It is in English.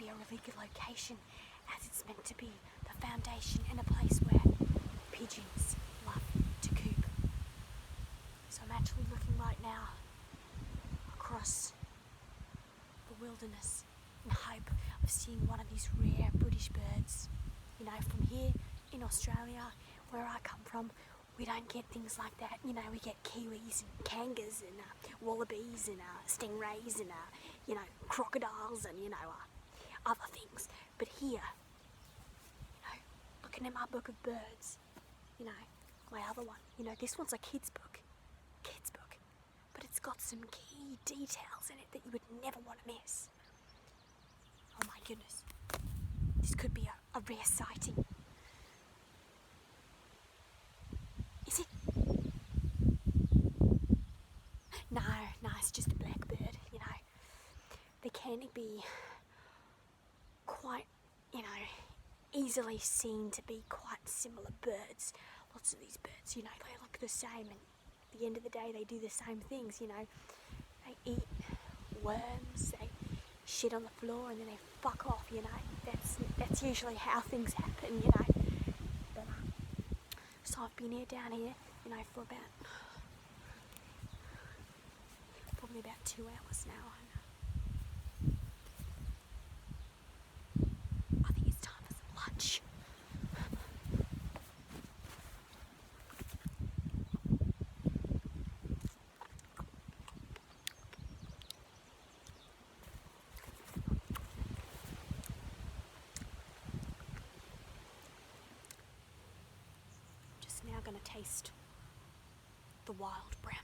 be a really good location, as it's meant to be the foundation and a place where pigeons love to coop. So I'm actually looking right now across the wilderness in hope of seeing one of these rare British birds. You know, from here in Australia, where I come from, we don't get things like that. You know, we get kiwis and kangas and wallabies and stingrays and, crocodiles and, other things. But here, looking at my book of birds, my other one, this one's a kid's book. But it's got some key details in it that you would never want to miss. Oh my goodness. This could be a rare sighting. Is it? No, it's just a blackbird, They can be quite, easily seen to be quite similar birds. Lots of these birds, they look the same, and at the end of the day they do the same things, They eat worms, they shit on the floor, and then they fuck off, That's usually how things happen, But, so I've been down here, for probably about 2 hours now. I think it's time for some lunch. Just now going to taste the wild brown